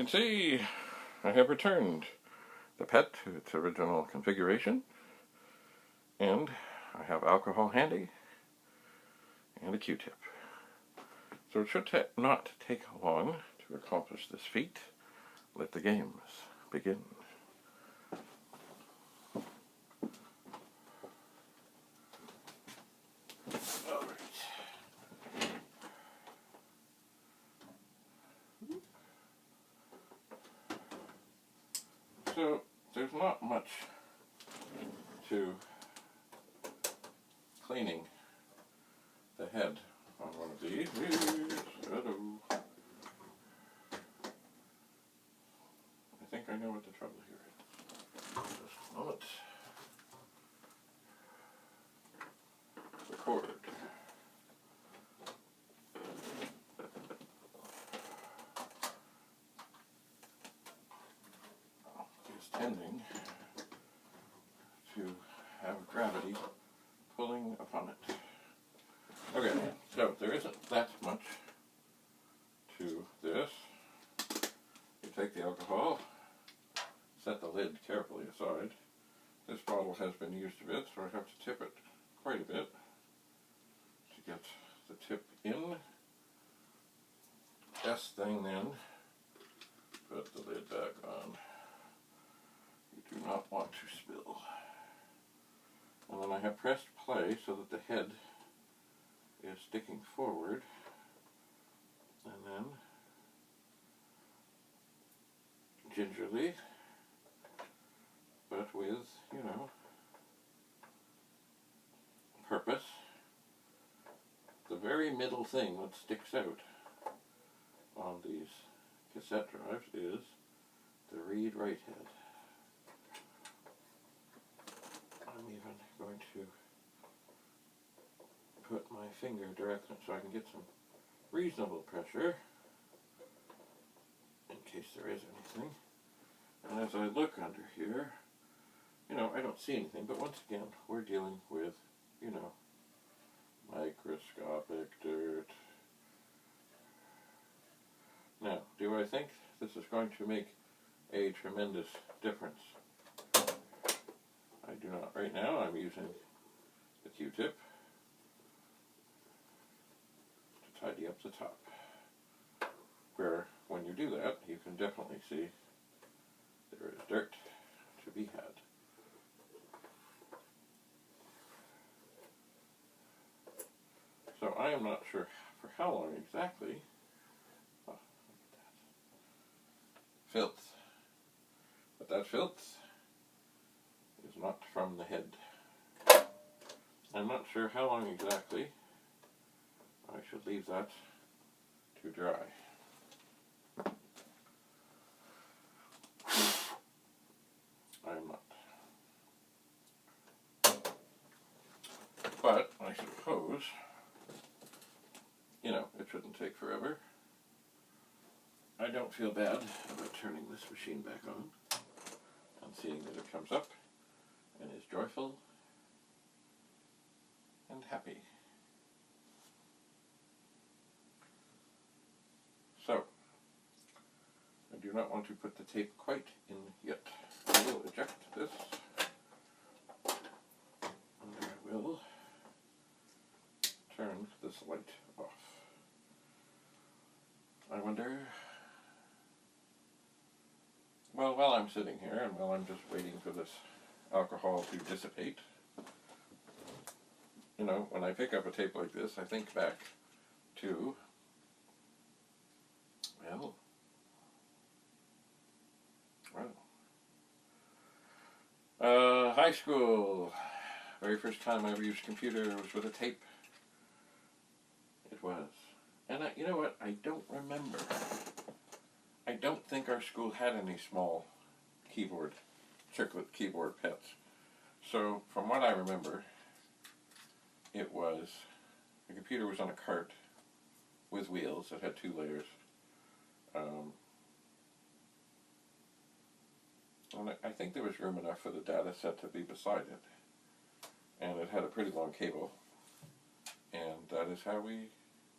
can see, I have returned the PET to its original configuration, and I have alcohol handy and a Q-tip. So it should not take long to accomplish this feat. Let the games begin. So there's not much to cleaning the head on one of these. Hello. I think I know what the trouble here is. Just a moment. The cord. Tending to have gravity pulling upon it. Okay, so there isn't that much to this. You take the alcohol, set the lid carefully aside. This bottle has been used a bit, so I have to tip it quite a bit to get the tip in. Best thing then, put the lid back on. Do not want to spill. And then I have pressed play so that the head is sticking forward, and then gingerly, but with, you know, purpose, the very middle thing that sticks out on these cassette drives is the read-write head. I'm even going to put my finger directly so I can get some reasonable pressure in case there is anything. And as I look under here, you know, I don't see anything, but once again, we're dealing with, you know, microscopic dirt. Now, do I think this is going to make a tremendous difference? I do not. Right now I'm using the Q-tip to tidy up the top, where when you do that you can definitely see there is dirt to be had. So I am not sure for how long exactly. Oh, look at that. Filth. But that filth is not from the head. I'm not sure how long exactly I should leave that to dry. I'm not. But I suppose, you know, it shouldn't take forever. I don't feel bad about turning this machine back on and seeing that it comes up and is joyful and happy. So, I do not want to put the tape quite in yet. I will eject this, and I will turn this light off. I wonder, well, while I'm sitting here and while I'm just waiting for this alcohol to dissipate, you know, when I pick up a tape like this, I think back to, high school. Very first time I ever used a computer was with a tape. It was. And you know what? I don't remember. I don't think our school had any small keyboard, Chiclet keyboard pets. So, from what I remember, it was, the computer was on a cart with wheels. It had 2 layers. And I think there was room enough for the Datasette to be beside it. And it had a pretty long cable. And that is how we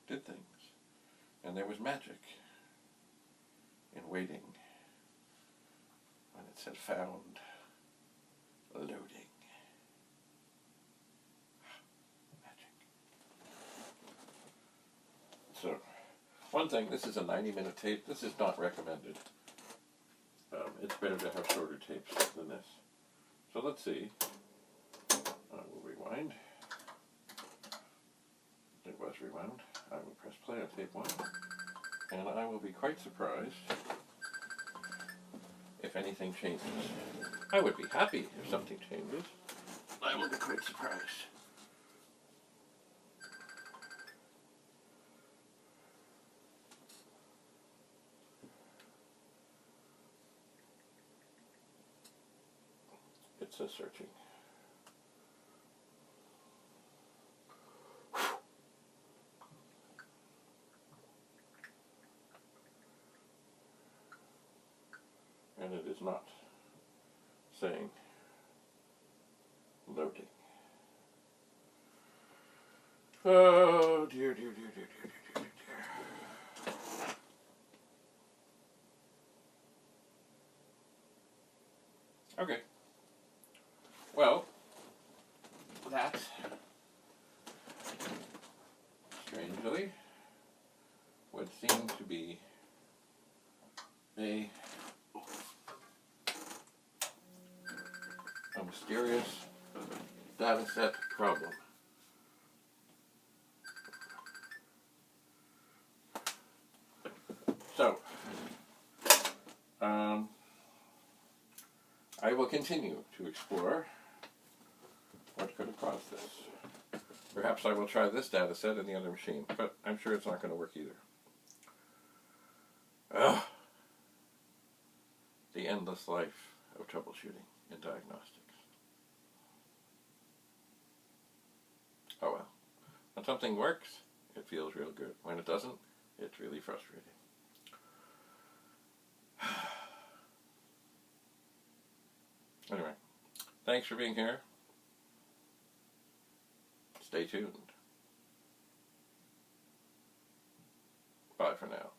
did things. And there was magic in waiting. said found loading. Magic. So, one thing, this is a 90-minute tape. This is not recommended. It's better to have shorter tapes than this. So let's see. I will rewind. It was rewound. I will press play on tape 1. And I will be quite surprised if anything changes. I would be happy if something changes. I will be quite surprised. It says searching. And it is not saying loading. Oh dear, dear, dear, dear, dear, dear, dear, dear. Okay. Well, that, strangely, would seem to be a mysterious Datasette problem. So, I will continue to explore what could have caused this. Perhaps I will try this dataset in the other machine, but I'm sure it's not going to work either. Ugh. The endless life of troubleshooting and diagnostics. Oh well. When something works, it feels real good. When it doesn't, it's really frustrating. Anyway, thanks for being here. Stay tuned. Bye for now.